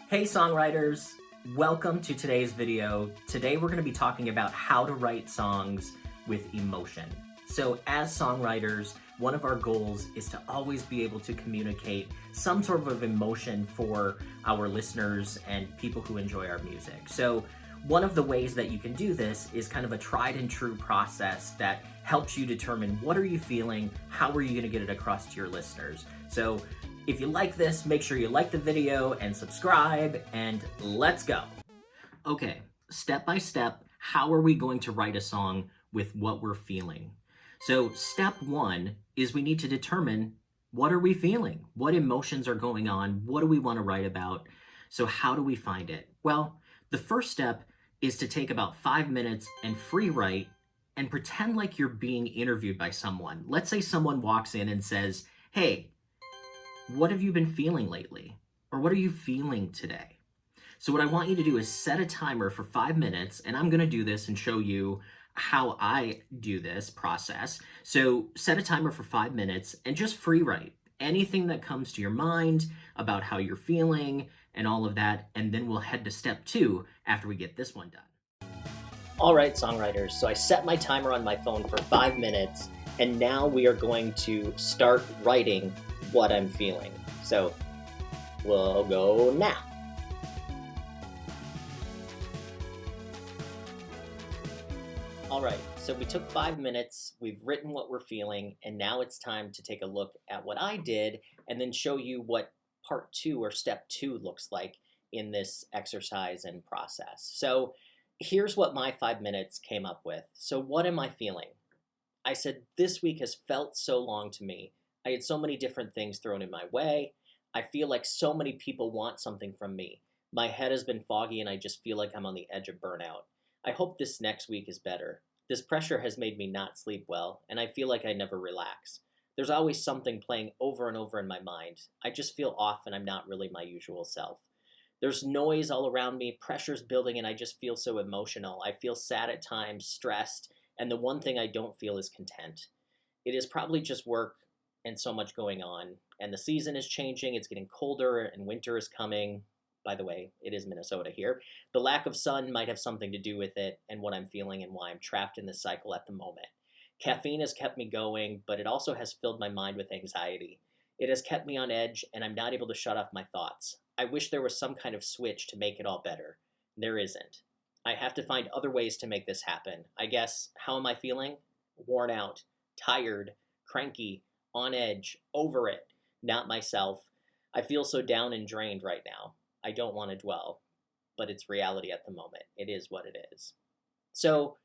Hey songwriters, welcome to today's video. Today we're going to be talking about how to write songs with emotion. So as songwriters, one of our goals is to always be able to communicate some sort of emotion for our listeners and people who enjoy our music. So one of the ways that you can do this is kind of a tried and true process that helps you determine what are you feeling, how are you going to get it across to your listeners. So if you like this, make sure you like the video and subscribe, and let's go. Okay, step by step, how are we going to write a song with what we're feeling? So step one is we need to determine what are we feeling? What emotions are going on? What do we want to write about? So how do we find it? Well, the first step is to take about 5 minutes and free write and pretend like you're being interviewed by someone. Let's say someone walks in and says, "Hey, what have you been feeling lately?" Or what are you feeling today? So what I want you to do is set a timer for 5 minutes, and I'm gonna do this and show you how I do this process. So set a timer for 5 minutes and just free write anything that comes to your mind about how you're feeling and all of that, and then we'll head to step 2 after we get this one done. All right, songwriters, so I set my timer on my phone for 5 minutes, and now we are going to start writing what I'm feeling. So we'll go now. All right, so we took 5 minutes, we've written what we're feeling, and now it's time to take a look at what I did and then show you what part 2 or step 2 looks like in this exercise and process. So here's what my 5 minutes came up with. So what am I feeling? I said, this week has felt so long to me. I had so many different things thrown in my way. I feel like so many people want something from me. My head has been foggy and I just feel like I'm on the edge of burnout. I hope this next week is better. This pressure has made me not sleep well, and I feel like I never relax. There's always something playing over and over in my mind. I just feel off and I'm not really my usual self. There's noise all around me, pressure's building, and I just feel so emotional. I feel sad at times, stressed, and the one thing I don't feel is content. It is probably just work and so much going on, and the season is changing, it's getting colder, and winter is coming. By the way, it is Minnesota here. The lack of sun might have something to do with it and what I'm feeling and why I'm trapped in this cycle at the moment. Caffeine has kept me going, but it also has filled my mind with anxiety. It has kept me on edge, and I'm not able to shut off my thoughts. I wish there was some kind of switch to make it all better. There isn't. I have to find other ways to make this happen. I guess, how am I feeling? Worn out, tired, cranky, on edge, over it, not myself. I feel so down and drained right now. I don't want to dwell, but it's reality at the moment. It is what it is. So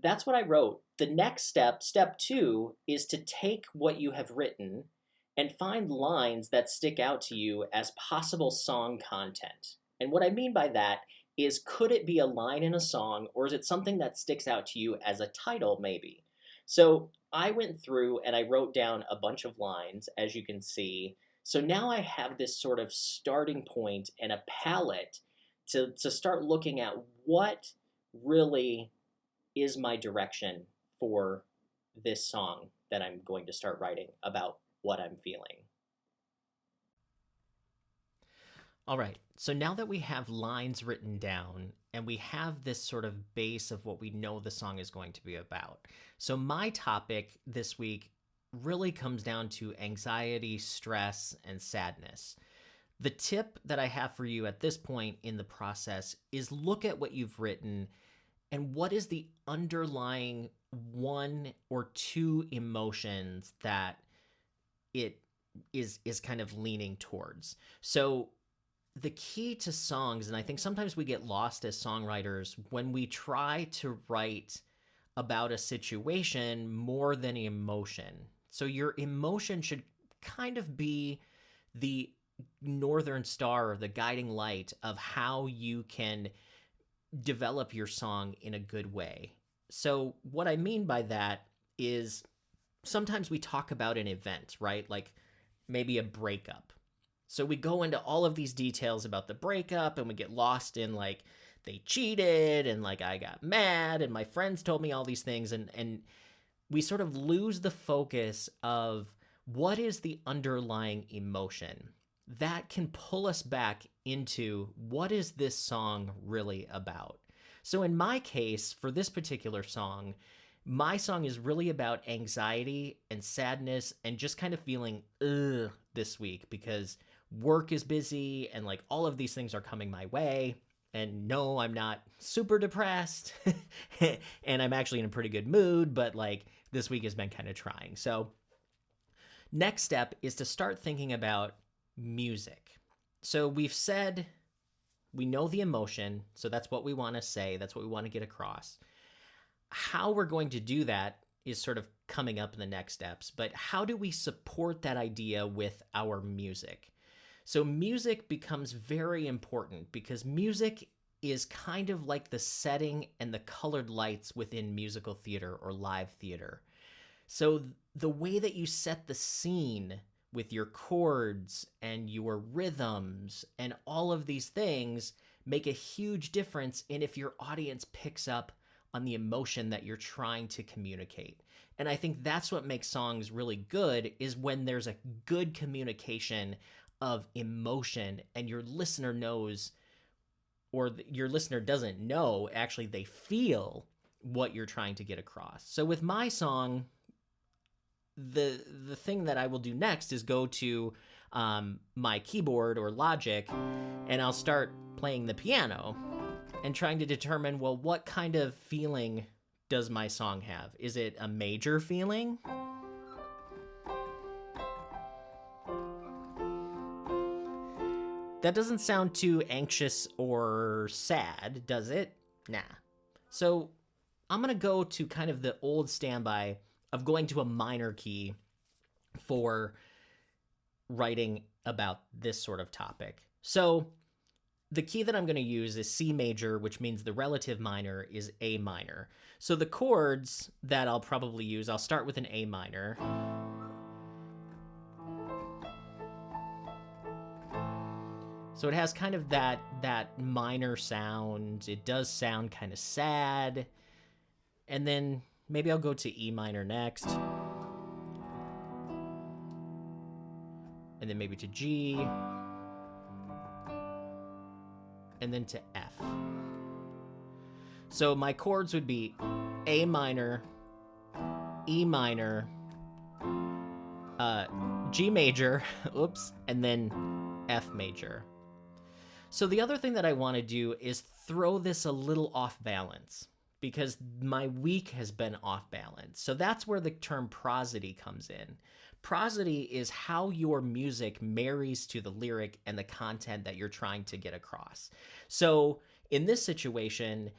that's what I wrote. The next step, step 2, is to take what you have written and find lines that stick out to you as possible song content. And what I mean by that is, could it be a line in a song, or is it something that sticks out to you as a title maybe? So I went through and I wrote down a bunch of lines, as you can see. So now I have this sort of starting point and a palette to start looking at what really is my direction for this song that I'm going to start writing about what I'm feeling. All right, so now that we have lines written down and we have this sort of base of what we know the song is going to be about. So my topic this week really comes down to anxiety, stress, and sadness. The tip that I have for you at this point in the process is look at what you've written and what is the underlying 1 or 2 emotions that it is kind of leaning towards. So the key to songs, and I think sometimes we get lost as songwriters when we try to write about a situation more than emotion. So your emotion should kind of be the northern star or the guiding light of how you can develop your song in a good way. So what I mean by that is sometimes we talk about an event, right? Like maybe a breakup. So we go into all of these details about the breakup and we get lost in like they cheated and like I got mad and my friends told me all these things, and we sort of lose the focus of what is the underlying emotion that can pull us back into what is this song really about. So in my case, for this particular song, my song is really about anxiety and sadness and just kind of feeling this week because work is busy and like all of these things are coming my way. And no, I'm not super depressed and I'm actually in a pretty good mood, but like this week has been kind of trying. So next step is to start thinking about music. So we've said we know the emotion, so that's what we want to say, that's what we want to get across. How we're going to do that is sort of coming up in the next steps, but how do we support that idea with our music? So music becomes very important because music is kind of like the setting and the colored lights within musical theater or live theater. So the way that you set the scene with your chords and your rhythms and all of these things make a huge difference in if your audience picks up on the emotion that you're trying to communicate. And I think that's what makes songs really good, is when there's a good communication of emotion and your listener knows, or your listener doesn't know, actually they feel what you're trying to get across. So with my song, the thing that I will do next is go to my keyboard or Logic, and I'll start playing the piano and trying to determine, well, what kind of feeling does my song have? Is it a major feeling? That doesn't sound too anxious or sad, does it? Nah. So I'm going to go to kind of the old standby of going to a minor key for writing about this sort of topic. So the key that I'm going to use is C major, which means the relative minor is A minor. So the chords that I'll probably use, I'll start with an A minor. So it has kind of that minor sound. It does sound kind of sad. And then maybe I'll go to E minor next. And then maybe to G. And then to F. So my chords would be A minor, E minor, G major, oops, and then F major. So the other thing that I want to do is throw this a little off balance, because my week has been off balance. So that's where the term prosody comes in. Prosody is how your music marries to the lyric and the content that you're trying to get across. So in this situation,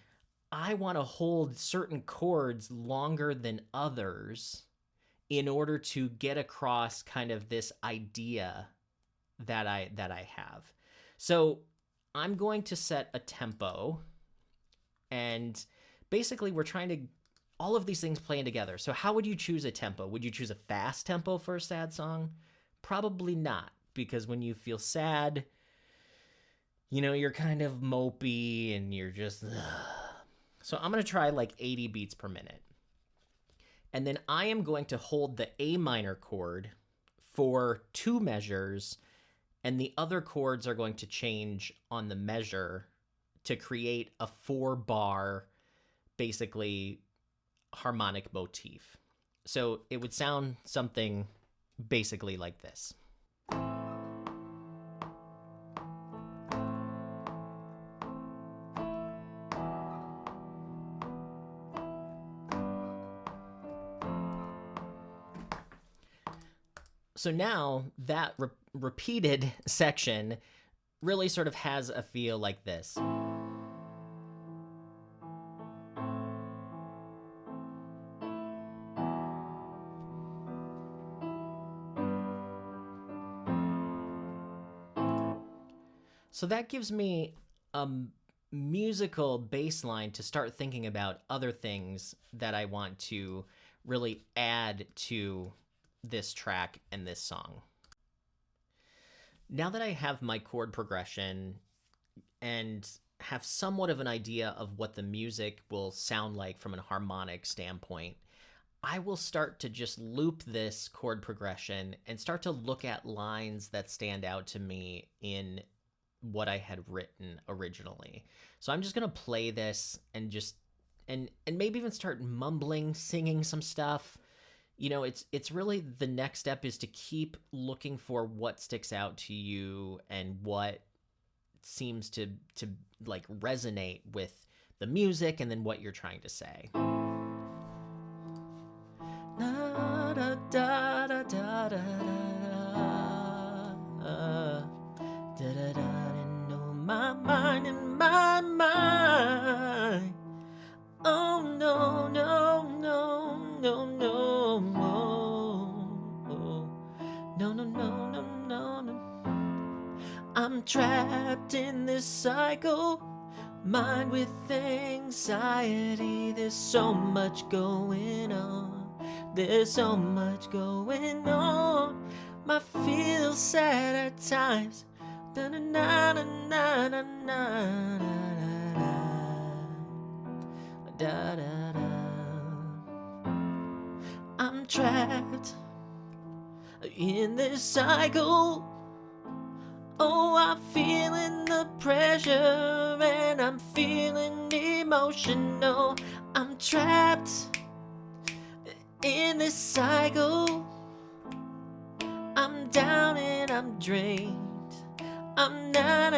I want to hold certain chords longer than others in order to get across kind of this idea that I have. So I'm going to set a tempo, and basically we're trying to, all of these things playing together. So how would you choose a tempo? Would you choose a fast tempo for a sad song? Probably not, because when you feel sad, you know, you're kind of mopey and you're just, So I'm going to try like 80 beats per minute. And then I am going to hold the A minor chord for 2 measures, and the other chords are going to change on the measure to create a 4-bar, basically, harmonic motif. So it would sound something basically like this. So now that repeated section really sort of has a feel like this. So that gives me a musical baseline to start thinking about other things that I want to really add to this track and this song. Now that I have my chord progression and have somewhat of an idea of what the music will sound like from a harmonic standpoint, I will start to just loop this chord progression and start to look at lines that stand out to me in what I had written originally. So I'm just going to play this and just and maybe even start mumbling, singing some stuff. You know, it's really, the next step is to keep looking for what sticks out to you and what seems to like resonate with the music and then what you're trying to say. Da, da, da, da, da, da, da, da, da, and on my mind, in my mind. Oh no, no, no, no, no, no, no, no, no, no, no. I'm trapped in this cycle, mind with anxiety. There's so much going on. There's so much going on. I feel sad at times. Da na na na na na na da da da. I'm trapped in this cycle. Oh, I'm feeling the pressure and I'm feeling emotional. I'm trapped in this cycle. I'm down and I'm drained. I'm not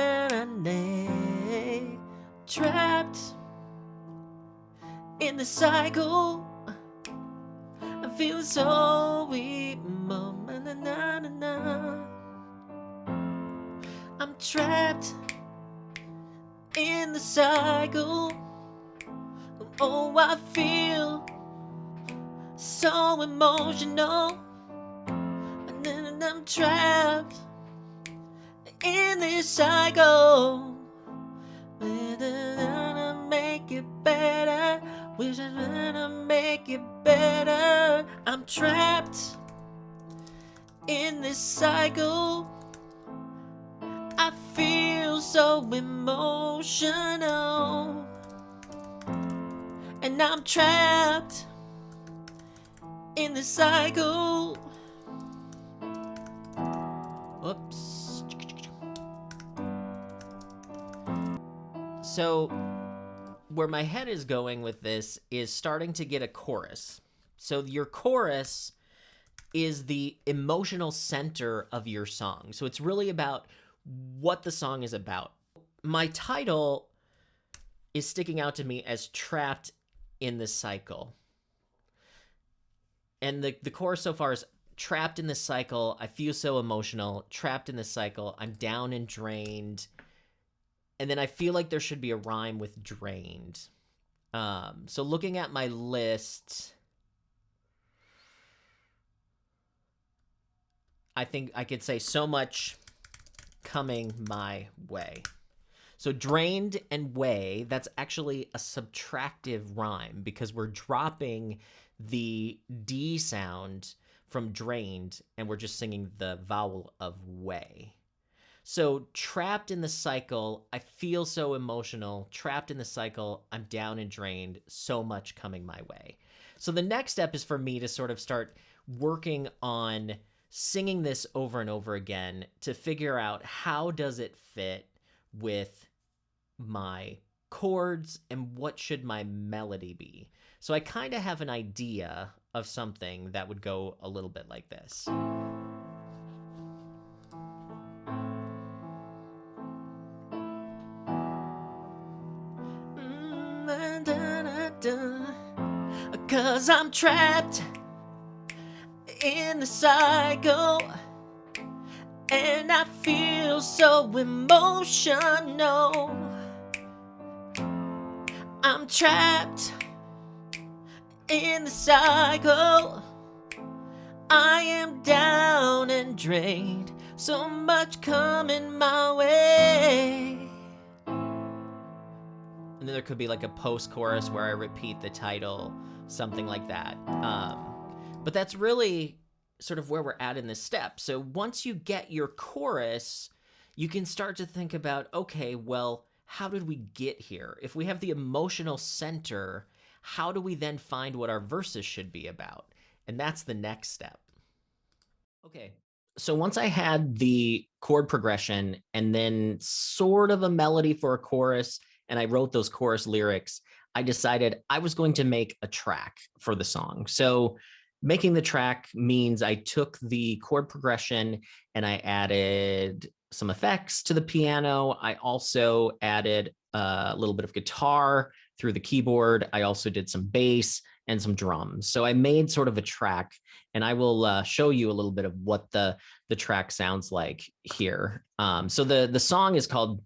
trapped in the cycle. I'm feeling so weak. I'm trapped in the cycle. Oh, I feel so emotional. And then I'm trapped in this cycle. Gonna make it better. Wish I gonna make it better. I'm trapped in this cycle. I feel so emotional, and I'm trapped in this cycle. Whoops. So where my head is going with this is starting to get a chorus. So your chorus is the emotional center of your song. So it's really about what the song is about. My title is sticking out to me as trapped in this cycle. And the chorus so far is trapped in this cycle. I feel so emotional. Trapped in this cycle. I'm down and drained. And then I feel like there should be a rhyme with drained. So looking at my list, I think I could say so much coming my way. So drained and way, that's actually a subtractive rhyme because we're dropping the D sound from drained and we're just singing the vowel of way. So trapped in the cycle, I feel so emotional. Trapped in the cycle, I'm down and drained. So much coming my way. So the next step is for me to sort of start working on singing this over and over again to figure out how does it fit with my chords and what should my melody be. So I kind of have an idea of something that would go a little bit like this. Cause I'm trapped in the cycle and I feel so emotional. I'm trapped in the cycle. I am down and drained. So much coming my way. And then there could be like a post-chorus where I repeat the title, something like that. But that's really sort of where we're at in this step. So once you get your chorus, you can start to think about, okay, well, how did we get here? If we have the emotional center, how do we then find what our verses should be about? And that's the next step. Okay, so once I had the chord progression and then sort of a melody for a chorus, and I wrote those chorus lyrics, I decided I was going to make a track for the song. So making the track means I took the chord progression and I added some effects to the piano. I also added a little bit of guitar through the keyboard. I also did some bass and some drums. So I made sort of a track, and I will show you a little bit of what the track sounds like here. So the song is called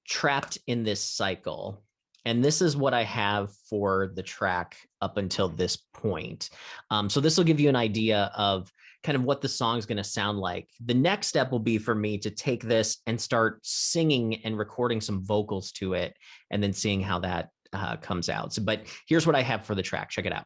Trapped in This Cycle. And this is what I have for the track up until this point. So this will give you an idea of kind of what the song is going to sound like. The next step will be for me to take this and start singing and recording some vocals to it, and then seeing how that comes out. So, but here's what I have for the track. Check it out.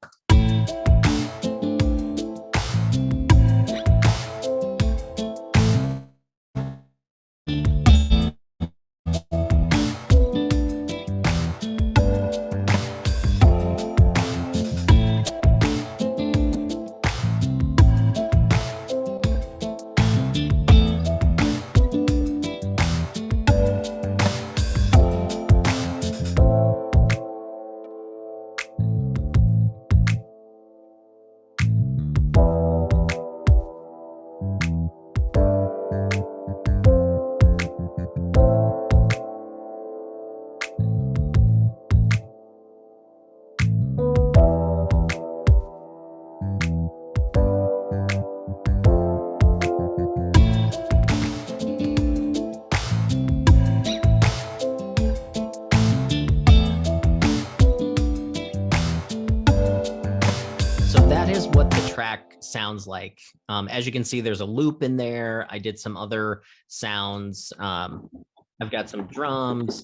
What the track sounds like. As you can see, there's a loop in there. I did some other sounds. I've got some drums.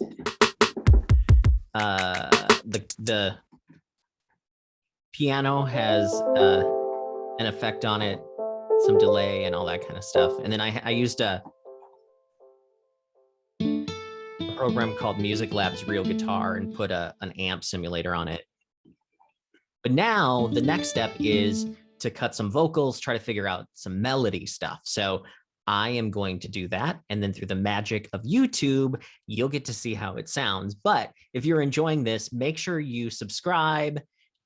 The piano has an effect on it, some delay and all that kind of stuff. And then I used a program called Music Lab's Real Guitar and put an amp simulator on it. But now the next step is to cut some vocals, try to figure out some melody stuff. So I am going to do that. And then through the magic of YouTube, you'll get to see how it sounds. But if you're enjoying this, make sure you subscribe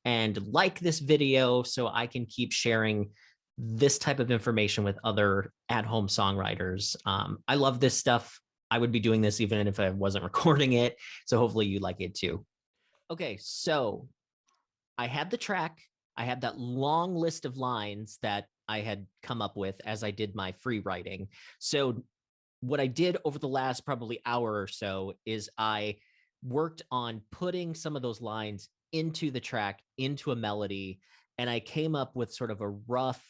and like this video so I can keep sharing this type of information with other at-home songwriters. I love this stuff. I would be doing this even if I wasn't recording it. So hopefully you like it too. Okay, so I had the track. I had that long list of lines that I had come up with as I did my free writing. So what I did over the last probably hour or so is I worked on putting some of those lines into the track, into a melody, and I came up with sort of a rough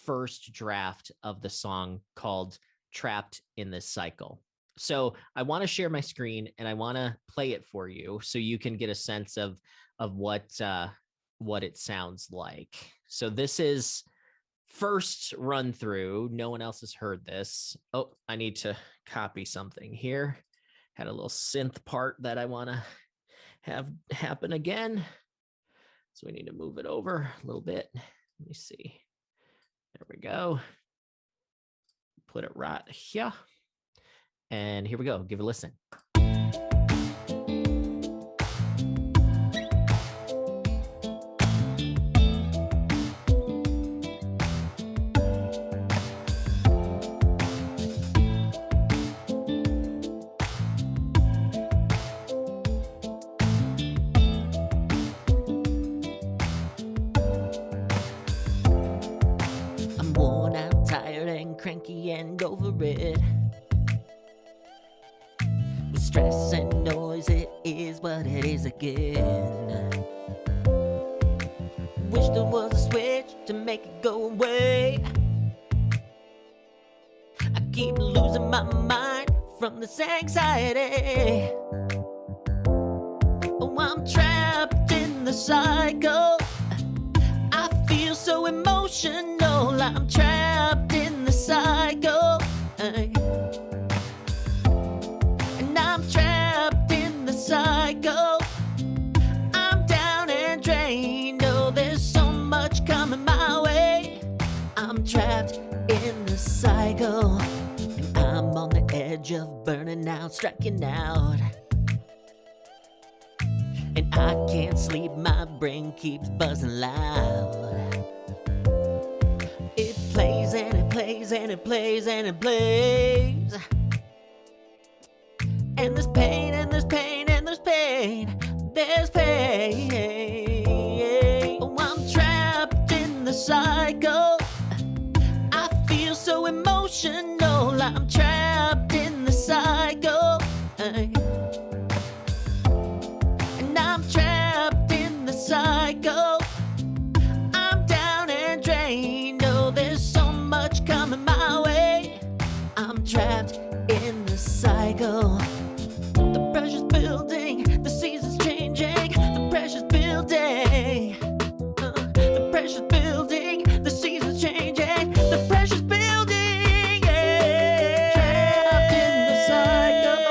first draft of the song called Trapped in This Cycle. So I want to share my screen and I want to play it for you so you can get a sense of what it sounds like. So this is first run through. No one else has heard this. Oh, I need to copy something here. Had a little synth part that I want to have happen again. So we need to move it over a little bit. Let me see. There we go. Put it right here. And here we go. Give it a listen. I'm worn out, tired, and cranky and over it. With stress and noise, it is what it is again. Wish there was a switch to make it go away. I keep losing my mind from this anxiety. Oh, I'm trapped in the cycle. I feel so emotional. I'm trapped in the cycle. And I'm trapped in the cycle. I'm down cycle, and I'm on the edge of burning out, striking out. And I can't sleep, my brain keeps buzzing loud. It plays and it plays and it plays and it plays. And there's pain and there's pain and there's pain. There's pain. Oh, I'm trapped in the cycle. I feel so emotional. I'm trapped in the cycle. And I'm trapped in the cycle. I'm down and drained. Oh, there's so much coming my way. I'm trapped in the cycle. The pressure's building, the season's changing. The pressure's building. The pressure's building, the season's changing. The pressure's building. Yeah. Trapped in the cycle.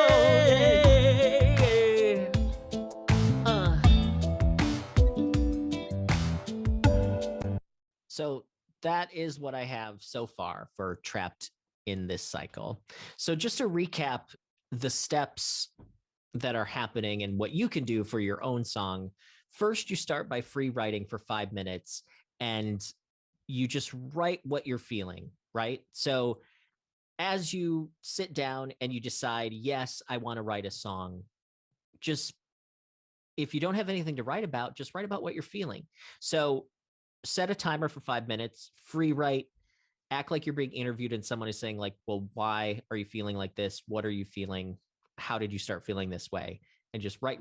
So that is what I have so far for Trapped in this cycle. So just to recap the steps that are happening and what you can do for your own song. First, you start by free writing for 5 minutes and you just write what you're feeling, right? So as you sit down and you decide, yes, I want to write a song, just if you don't have anything to write about, just write about what you're feeling. So set a timer for 5 minutes, free write, act like you're being interviewed and someone is saying like, well, why are you feeling like this? What are you feeling? How did you start feeling this way? And just write.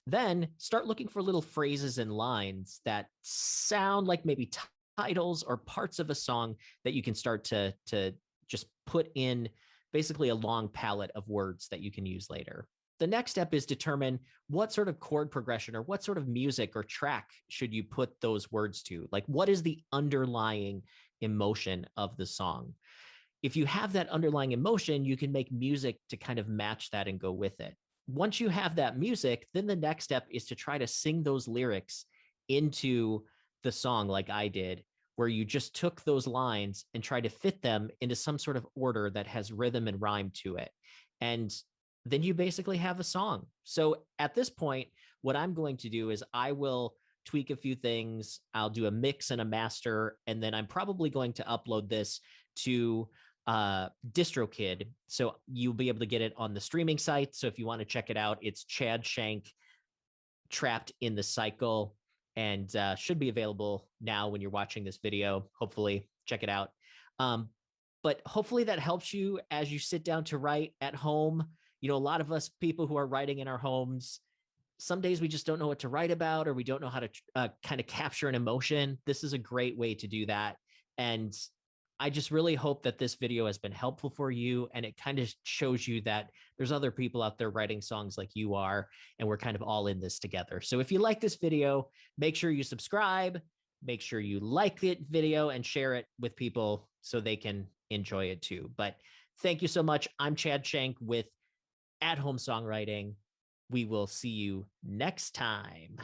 Then start looking for little phrases and lines that sound like maybe titles or parts of a song that you can start to just put in basically a long palette of words that you can use later. The next step is determine what sort of chord progression or what sort of music or track should you put those words to? Like, what is the underlying emotion of the song? If you have that underlying emotion, you can make music to kind of match that and go with it. Once you have that music, then the next step is to try to sing those lyrics into the song like I did, where you just took those lines and tried to fit them into some sort of order that has rhythm and rhyme to it. And then you basically have a song. So at this point, what I'm going to do is I will tweak a few things. I'll do a mix and a master, and then I'm probably going to upload this to DistroKid. So you'll be able to get it on the streaming site. So if you want to check it out, it's Chad Shank Trapped in the Cycle, and should be available now when you're watching this video. Hopefully, check it out. But hopefully that helps you as you sit down to write at home. You know, a lot of us people who are writing in our homes, some days we just don't know what to write about, or we don't know how to kind of capture an emotion. This is a great way to do that. And I just really hope that this video has been helpful for you, and it kind of shows you that there's other people out there writing songs like you are, and we're kind of all in this together. So if you like this video, make sure you subscribe, make sure you like the video and share it with people so they can enjoy it too. But thank you so much. I'm Chad Shank with At Home Songwriting. We will see you next time.